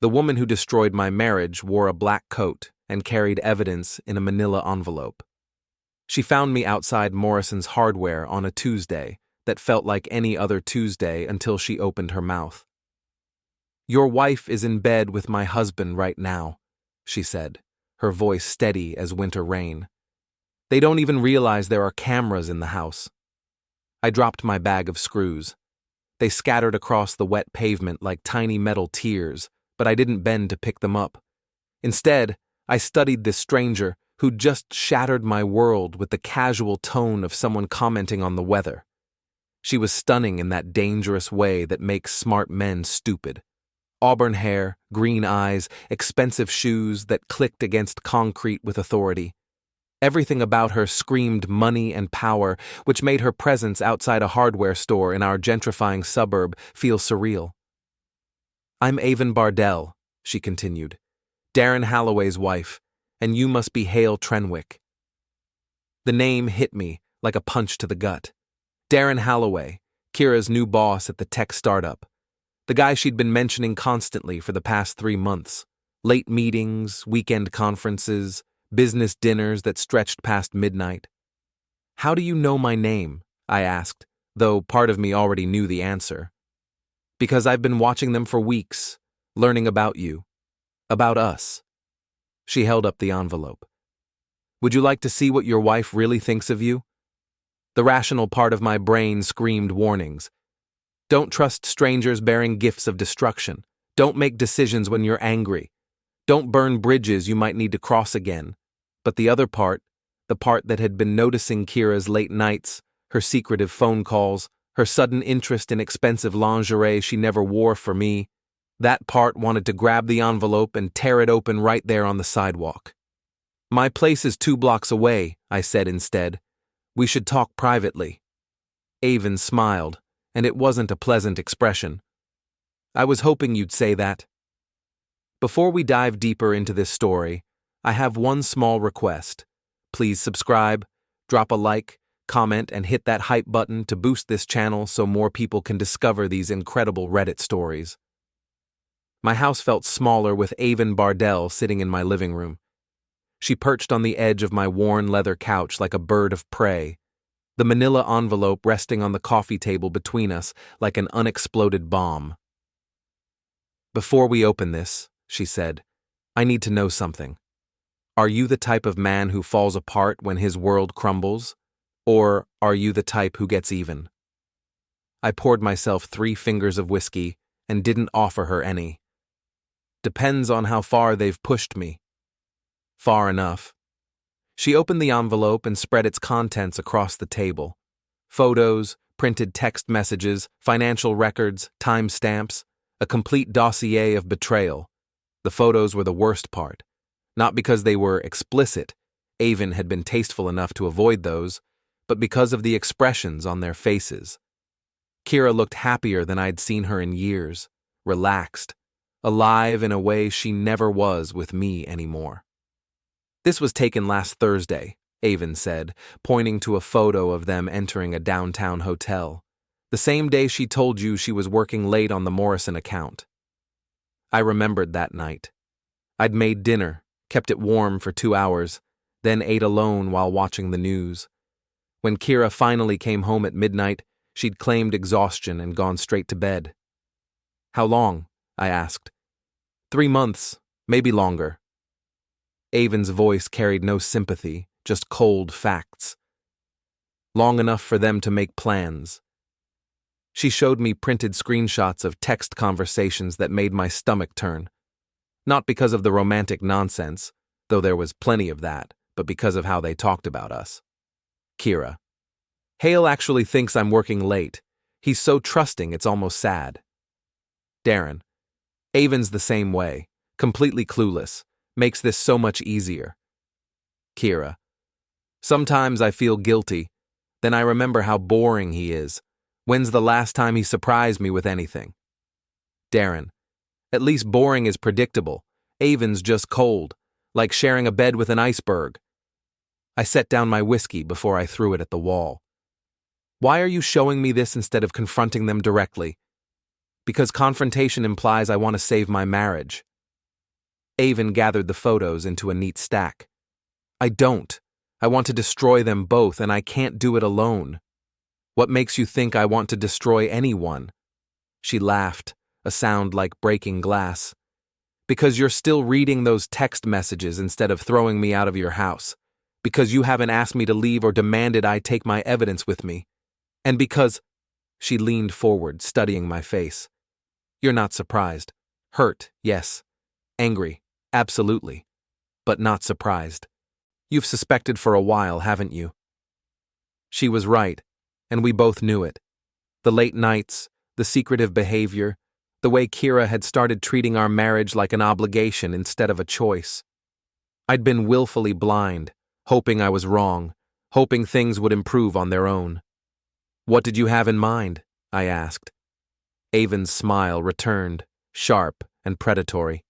The woman who destroyed my marriage wore a black coat and carried evidence in a manila envelope. She found me outside Morrison's Hardware on a Tuesday that felt like any other Tuesday until she opened her mouth. "Your wife is in bed with my husband right now," she said, her voice steady as winter rain. "They don't even realize there are cameras in the house." I dropped my bag of screws. They scattered across the wet pavement like tiny metal tears, but I didn't bend to pick them up. Instead, I studied this stranger who'd just shattered my world with the casual tone of someone commenting on the weather. She was stunning in that dangerous way that makes smart men stupid. Auburn hair, green eyes, expensive shoes that clicked against concrete with authority. Everything about her screamed money and power, which made her presence outside a hardware store in our gentrifying suburb feel surreal. "I'm Aven Bardell," she continued, "Darren Halloway's wife, and you must be Hale Trenwick." The name hit me like a punch to the gut. Darren Halloway, Kiera's new boss at the tech startup. The guy she'd been mentioning constantly for the past 3 months. Late meetings, weekend conferences, business dinners that stretched past midnight. "How do you know my name?" I asked, though part of me already knew the answer. "Because I've been watching them for weeks, learning about you. About us." She held up the envelope. "Would you like to see what your wife really thinks of you?" The rational part of my brain screamed warnings. Don't trust strangers bearing gifts of destruction. Don't make decisions when you're angry. Don't burn bridges you might need to cross again. But the other part, the part that had been noticing Kiera's late nights, her secretive phone calls, her sudden interest in expensive lingerie she never wore for me, that part wanted to grab the envelope and tear it open right there on the sidewalk. "My place is 2 blocks away," I said instead. "We should talk privately." Aven smiled, and it wasn't a pleasant expression. "I was hoping you'd say that." Before we dive deeper into this story, I have one small request. Please subscribe, drop a like, comment, and hit that hype button to boost this channel so more people can discover these incredible Reddit stories. My house felt smaller with Aven Bardell sitting in my living room. She perched on the edge of my worn leather couch like a bird of prey, the manila envelope resting on the coffee table between us like an unexploded bomb. "Before we open this," she said, "I need to know something. Are you the type of man who falls apart when his world crumbles? Or are you the type who gets even?" I poured myself 3 fingers of whiskey and didn't offer her any. "Depends on how far they've pushed me." "Far enough." She opened the envelope and spread its contents across the table. Photos, printed text messages, financial records, timestamps, a complete dossier of betrayal. The photos were the worst part. Not because they were explicit, Aven had been tasteful enough to avoid those, but because of the expressions on their faces. Kiera looked happier than I'd seen her in years, relaxed, alive in a way she never was with me anymore. "This was taken last Thursday," Aven said, pointing to a photo of them entering a downtown hotel. "The same day she told you she was working late on the Morrison account." I remembered that night. I'd made dinner, kept it warm for 2 hours, then ate alone while watching the news. When Kiera finally came home at midnight, she'd claimed exhaustion and gone straight to bed. "How long?" I asked. 3 months, maybe longer." Aven's voice carried no sympathy, just cold facts. "Long enough for them to make plans." She showed me printed screenshots of text conversations that made my stomach turn. Not because of the romantic nonsense, though there was plenty of that, but because of how they talked about us. Kiera: "Hale actually thinks I'm working late. He's so trusting it's almost sad." Darren: "Aven's the same way, completely clueless. Makes this so much easier." Kiera: "Sometimes I feel guilty. Then I remember how boring he is. When's the last time he surprised me with anything?" Darren: "At least boring is predictable. Aven's just cold, like sharing a bed with an iceberg." I set down my whiskey before I threw it at the wall. "Why are you showing me this instead of confronting them directly?" "Because confrontation implies I want to save my marriage," Aven gathered the photos into a neat stack. I don't. I want to destroy them both, and I can't do it alone. What makes you think I want to destroy anyone? She laughed, a sound like breaking glass. Because you're still reading those text messages instead of throwing me out of your house. Because you haven't asked me to leave or demanded I take my evidence with me. And because... She leaned forward, studying my face. You're not surprised. Hurt, yes. Angry, absolutely. But not surprised. You've suspected for a while, haven't you? She was right, and we both knew it. The late nights, the secretive behavior, the way Kiera had started treating our marriage like an obligation instead of a choice. I'd been willfully blind, hoping I was wrong, hoping things would improve on their own. What did you have in mind? I asked. Aven's smile returned, sharp and predatory.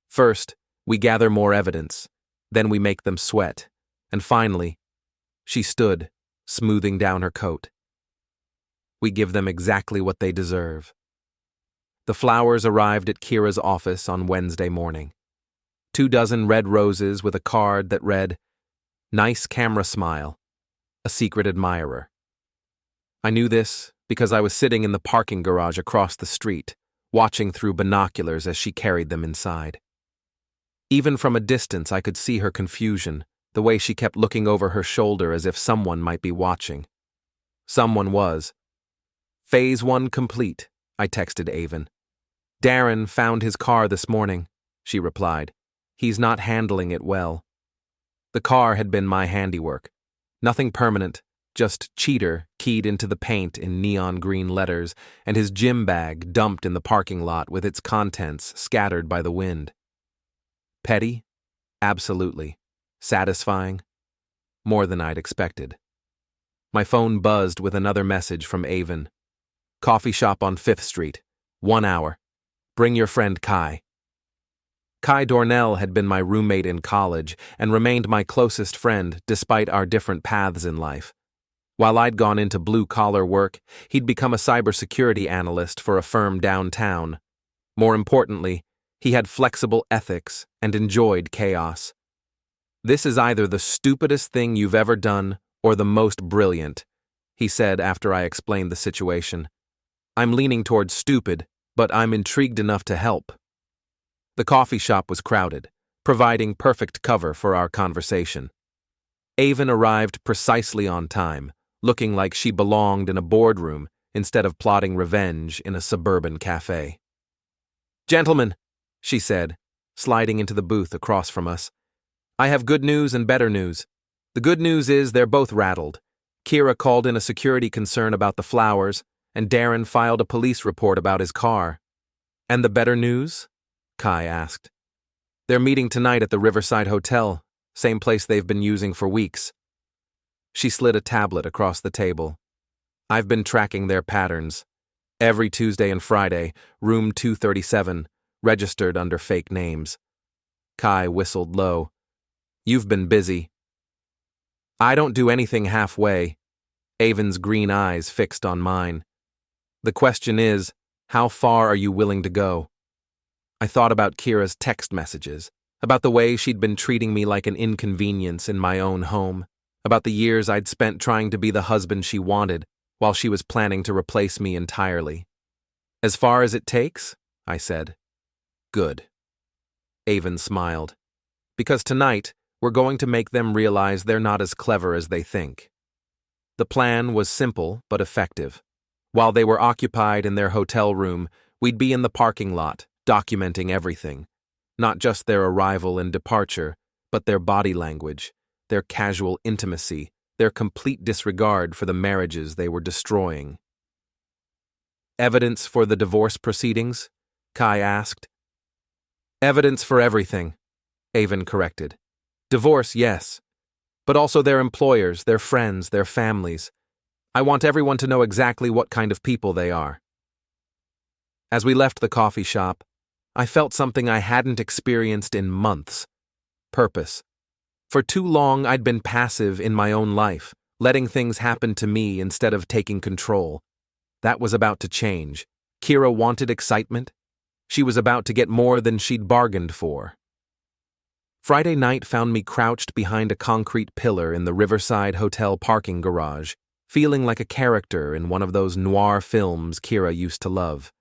First, we gather more evidence. Then we make them sweat. And finally, she stood, smoothing down her coat. We give them exactly what they deserve. The flowers arrived at Kiera's office on Wednesday morning. 24 red roses with a card that read, "Nice camera smile, a secret admirer." I knew this because I was sitting in the parking garage across the street, watching through binoculars as she carried them inside. Even from a distance, I could see her confusion, the way she kept looking over her shoulder as if someone might be watching. Someone was. Phase 1 complete, I texted Aven. Darren found his car this morning, she replied. He's not handling it well. The car had been my handiwork. Nothing permanent, just cheater keyed into the paint in neon green letters and his gym bag dumped in the parking lot with its contents scattered by the wind. Petty? Absolutely. Satisfying? More than I'd expected. My phone buzzed with another message from Aven. Coffee shop on 5th Street. 1 hour. Bring your friend Kai. Kai Dornell had been my roommate in college and remained my closest friend despite our different paths in life. While I'd gone into blue-collar work, he'd become a cybersecurity analyst for a firm downtown. More importantly, he had flexible ethics and enjoyed chaos. This is either the stupidest thing you've ever done or the most brilliant, he said after I explained the situation. I'm leaning toward stupid, but I'm intrigued enough to help. The coffee shop was crowded, providing perfect cover for our conversation. Aven arrived precisely on time, looking like she belonged in a boardroom instead of plotting revenge in a suburban cafe. Gentlemen, she said, sliding into the booth across from us, I have good news and better news. The good news is they're both rattled. Kiera called in a security concern about the flowers, and Darren filed a police report about his car. And the better news? Kai asked. They're meeting tonight at the Riverside Hotel, same place they've been using for weeks. She slid a tablet across the table. I've been tracking their patterns. Every Tuesday and Friday, room 237, registered under fake names. Kai whistled low. You've been busy. I don't do anything halfway. Aven's green eyes fixed on mine. The question is, how far are you willing to go? I thought about Kiera's text messages, about the way she'd been treating me like an inconvenience in my own home, about the years I'd spent trying to be the husband she wanted while she was planning to replace me entirely. As far as it takes, I said. Good. Aven smiled. Because tonight, we're going to make them realize they're not as clever as they think. The plan was simple but effective. While they were occupied in their hotel room, we'd be in the parking lot, documenting everything. Not just their arrival and departure, but their body language, their casual intimacy, their complete disregard for the marriages they were destroying. Evidence for the divorce proceedings? Kai asked. Evidence for everything, Aven corrected. Divorce, yes, but also their employers, their friends, their families. I want everyone to know exactly what kind of people they are. As we left the coffee shop, I felt something I hadn't experienced in months. Purpose. For too long, I'd been passive in my own life, letting things happen to me instead of taking control. That was about to change. Kiera wanted excitement. She was about to get more than she'd bargained for. Friday night found me crouched behind a concrete pillar in the Riverside Hotel parking garage, feeling like a character in one of those noir films Kiera used to love.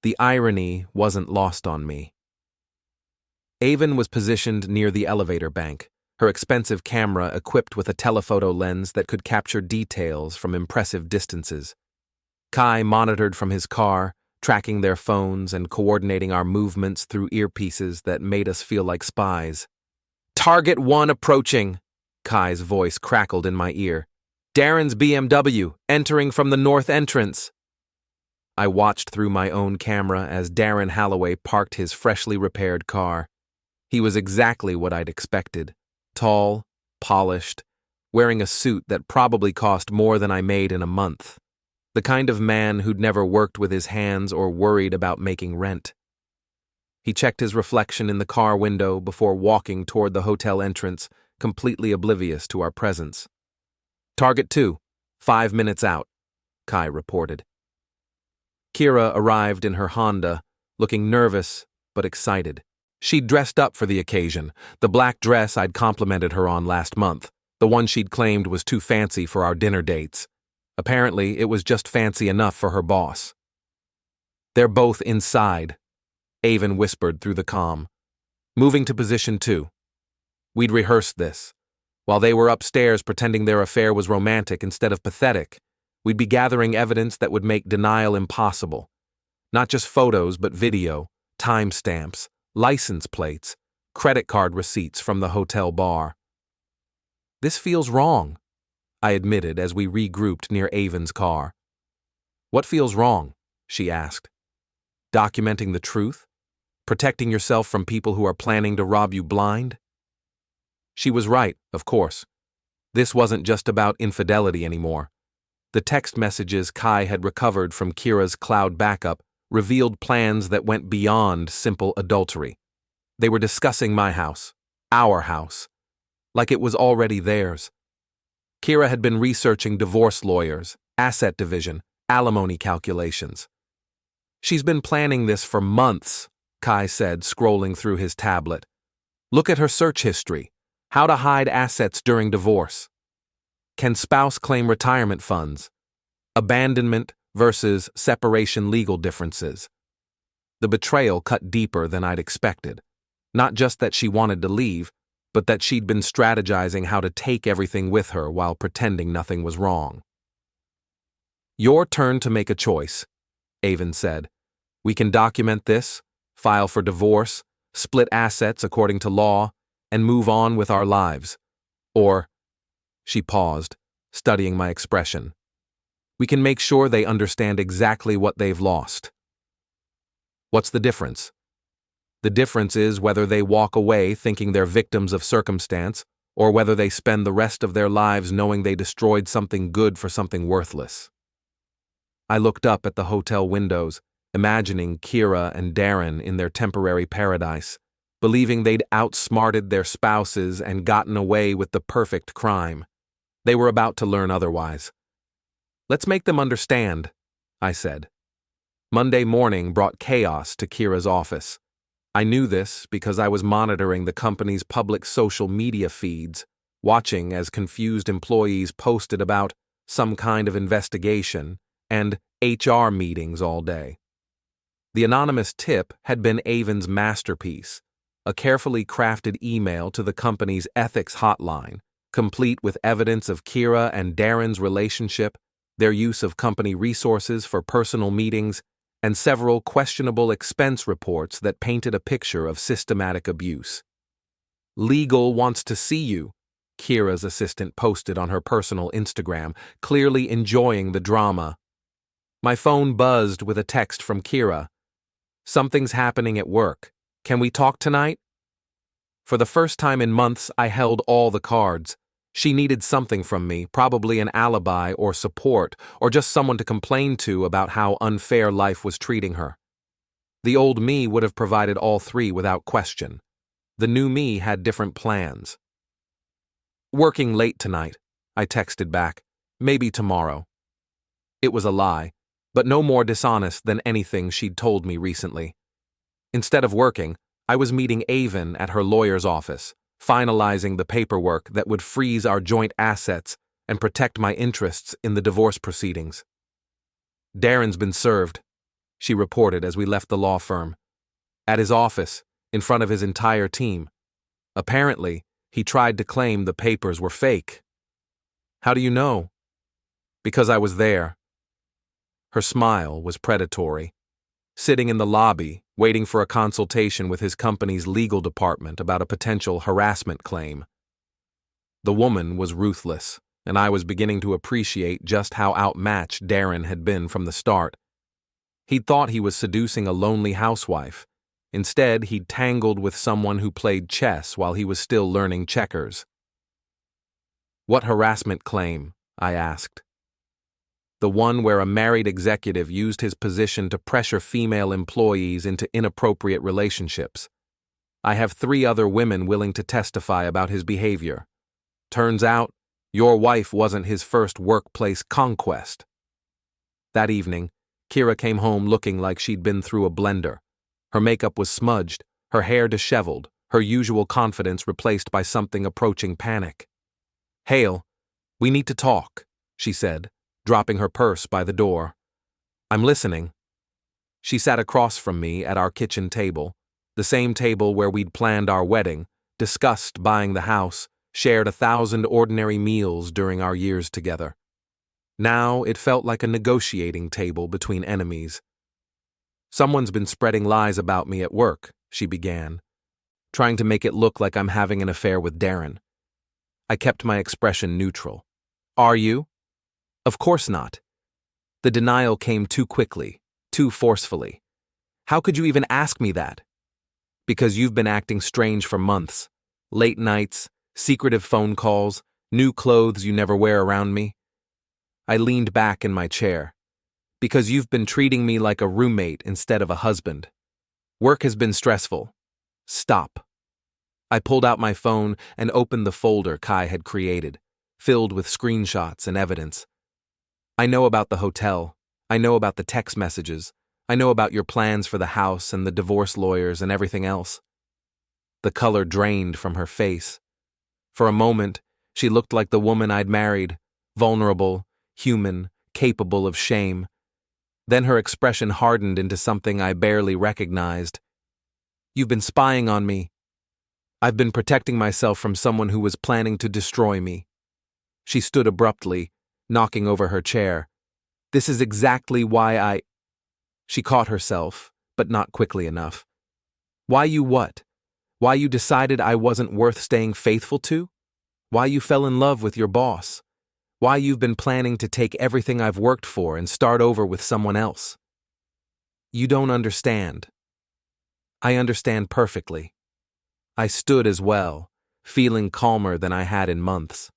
The irony wasn't lost on me. Aven was positioned near the elevator bank, her expensive camera equipped with a telephoto lens that could capture details from impressive distances. Kai monitored from his car, tracking their phones and coordinating our movements through earpieces that made us feel like spies. "Target 1 approaching," Kai's voice crackled in my ear. "Darren's BMW, entering from the north entrance." I watched through my own camera as Darren Halloway parked his freshly repaired car. He was exactly what I'd expected. Tall, polished, wearing a suit that probably cost more than I made in a month. The kind of man who'd never worked with his hands or worried about making rent. He checked his reflection in the car window before walking toward the hotel entrance, completely oblivious to our presence. "Target 2, 5 minutes out," Kai reported. Kiera arrived in her Honda, looking nervous but excited. She'd dressed up for the occasion, the black dress I'd complimented her on last month, the one she'd claimed was too fancy for our dinner dates. Apparently, it was just fancy enough for her boss. "They're both inside," Aven whispered through the comm. "Moving to position 2. We'd rehearsed this. While they were upstairs pretending their affair was romantic instead of pathetic, we'd be gathering evidence that would make denial impossible. Not just photos, but video, timestamps, license plates, credit card receipts from the hotel bar. "This feels wrong," I admitted as we regrouped near Aven's car. "What feels wrong?" she asked. "Documenting the truth? Protecting yourself from people who are planning to rob you blind?" She was right, of course. This wasn't just about infidelity anymore. The text messages Kai had recovered from Kiera's cloud backup revealed plans that went beyond simple adultery. They were discussing my house, our house, like it was already theirs. Kiera had been researching divorce lawyers, asset division, alimony calculations. "She's been planning this for months," Kai said, scrolling through his tablet. "Look at her search history. How to hide assets during divorce. Can spouse claim retirement funds? Abandonment versus separation legal differences." The betrayal cut deeper than I'd expected. Not just that she wanted to leave, but that she'd been strategizing how to take everything with her while pretending nothing was wrong. "Your turn to make a choice," Aven said. "We can document this, file for divorce, split assets according to law, and move on with our lives. Or," she paused, studying my expression, "we can make sure they understand exactly what they've lost." "What's the difference?" "The difference is whether they walk away thinking they're victims of circumstance, or whether they spend the rest of their lives knowing they destroyed something good for something worthless." I looked up at the hotel windows, imagining Kiera and Darren in their temporary paradise, believing they'd outsmarted their spouses and gotten away with the perfect crime. They were about to learn otherwise. "Let's make them understand," I said. Monday morning brought chaos to Kiera's office. I knew this because I was monitoring the company's public social media feeds, watching as confused employees posted about some kind of investigation and HR meetings all day. The anonymous tip had been Aven's masterpiece, a carefully crafted email to the company's ethics hotline, complete with evidence of Kiera and Darren's relationship, their use of company resources for personal meetings, and several questionable expense reports that painted a picture of systematic abuse. "Legal wants to see you," Kiera's assistant posted on her personal Instagram, clearly enjoying the drama. My phone buzzed with a text from Kiera. "Something's happening at work. Can we talk tonight?" For the first time in months, I held all the cards. She needed something from me, probably an alibi or support, or just someone to complain to about how unfair life was treating her. The old me would have provided all three without question. The new me had different plans. "Working late tonight," I texted back. "Maybe tomorrow." It was a lie, but no more dishonest than anything she'd told me recently. Instead of working, I was meeting Aven at her lawyer's office, finalizing the paperwork that would freeze our joint assets and protect my interests in the divorce proceedings. Darren's been served, she reported as we left the law firm. At his office, in front of his entire team. Apparently, he tried to claim the papers were fake. How do you know? Because I was there. Her smile was predatory. Sitting in the lobby, waiting for a consultation with his company's legal department about a potential harassment claim. The woman was ruthless, and I was beginning to appreciate just how outmatched Darren had been from the start. He'd thought he was seducing a lonely housewife. Instead, he'd tangled with someone who played chess while he was still learning checkers. What harassment claim? I asked. The one where a married executive used his position to pressure female employees into inappropriate relationships. I have 3 other women willing to testify about his behavior. Turns out, your wife wasn't his first workplace conquest. That evening, Kiera came home looking like she'd been through a blender. Her makeup was smudged, her hair disheveled, her usual confidence replaced by something approaching panic. "Hale, we need to talk," she said, dropping her purse by the door. "I'm listening." She sat across from me at our kitchen table, the same table where we'd planned our wedding, discussed buying the house, shared 1,000 ordinary meals during our years together. Now it felt like a negotiating table between enemies. "Someone's been spreading lies about me at work," she began, trying to make it look like I'm having an affair with Darren. I kept my expression neutral. "Are you?" "Of course not." The denial came too quickly, too forcefully. "How could you even ask me that?" "Because you've been acting strange for months. Late nights, secretive phone calls, new clothes you never wear around me." I leaned back in my chair. "Because you've been treating me like a roommate instead of a husband. Work has been stressful. Stop." I pulled out my phone and opened the folder Kai had created, filled with screenshots and evidence. "I know about the hotel. I know about the text messages. I know about your plans for the house and the divorce lawyers and everything else." The color drained from her face. For a moment, she looked like the woman I'd married, vulnerable, human, capable of shame. Then her expression hardened into something I barely recognized. "You've been spying on me. I've been protecting myself from someone who was planning to destroy me." She stood abruptly, knocking over her chair. "This is exactly why I—" She caught herself, but not quickly enough. "Why you what? Why you decided I wasn't worth staying faithful to? Why you fell in love with your boss? Why you've been planning to take everything I've worked for and start over with someone else? You don't understand." "I understand perfectly." I stood as well, feeling calmer than I had in months.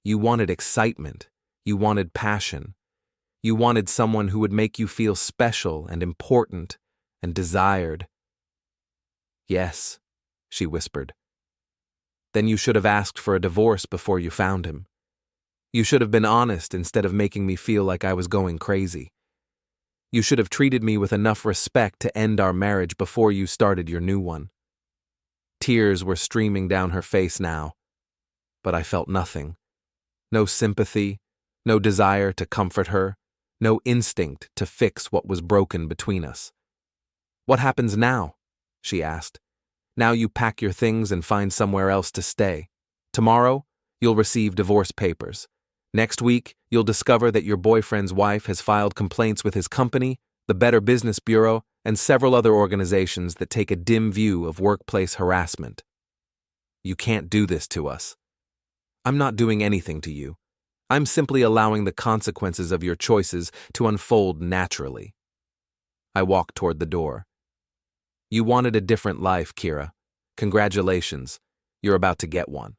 "You wanted excitement. You wanted passion. You wanted someone who would make you feel special and important and desired." "Yes," she whispered. "Then you should have asked for a divorce before you found him. You should have been honest instead of making me feel like I was going crazy. You should have treated me with enough respect to end our marriage before you started your new one." Tears were streaming down her face now, but I felt nothing. No sympathy, no desire to comfort her, no instinct to fix what was broken between us. "What happens now?" she asked. "Now you pack your things and find somewhere else to stay. Tomorrow, you'll receive divorce papers. Next week, you'll discover that your boyfriend's wife has filed complaints with his company, the Better Business Bureau, and several other organizations that take a dim view of workplace harassment. You can't do this to us. I'm not doing anything to you. I'm simply allowing the consequences of your choices to unfold naturally." I walked toward the door. "You wanted a different life, Kiera. Congratulations, you're about to get one."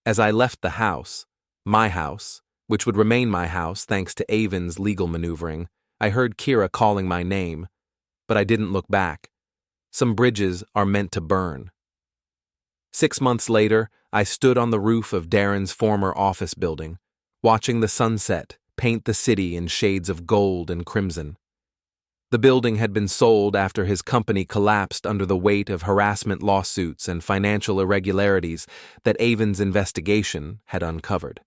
As I left the house, my house, which would remain my house thanks to Aven's legal maneuvering, I heard Kiera calling my name, but I didn't look back. Some bridges are meant to burn. 6 months later, I stood on the roof of Darren's former office building, watching the sunset paint the city in shades of gold and crimson. The building had been sold after his company collapsed under the weight of harassment lawsuits and financial irregularities that Aven's investigation had uncovered.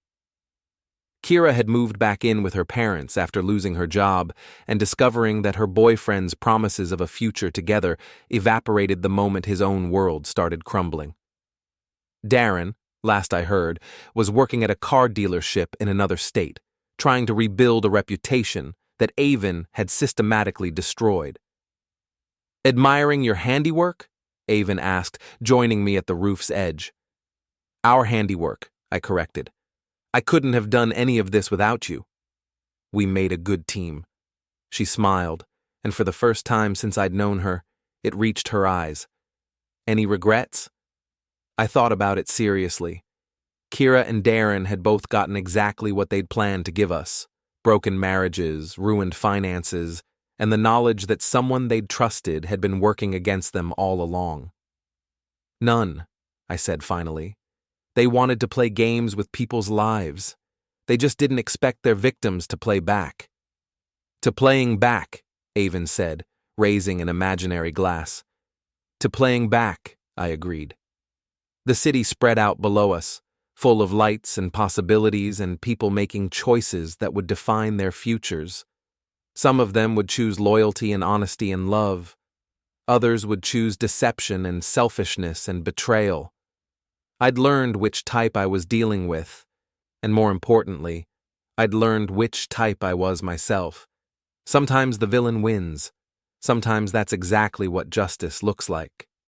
Kiera had moved back in with her parents after losing her job and discovering that her boyfriend's promises of a future together evaporated the moment his own world started crumbling. Darren, last I heard, was working at a car dealership in another state, trying to rebuild a reputation that Aven had systematically destroyed. "Admiring your handiwork?" Aven asked, joining me at the roof's edge. "Our handiwork," I corrected. "I couldn't have done any of this without you." "We made a good team." She smiled, and for the first time since I'd known her, it reached her eyes. "Any regrets?" I thought about it seriously. Kiera and Darren had both gotten exactly what they'd planned to give us: broken marriages, ruined finances, and the knowledge that someone they'd trusted had been working against them all along. "None," I said finally. "They wanted to play games with people's lives. They just didn't expect their victims to play back." "To playing back," Aven said, raising an imaginary glass. "To playing back," I agreed. The city spread out below us, full of lights and possibilities and people making choices that would define their futures. Some of them would choose loyalty and honesty and love. Others would choose deception and selfishness and betrayal. I'd learned which type I was dealing with, and more importantly, I'd learned which type I was myself. Sometimes the villain wins. Sometimes that's exactly what justice looks like.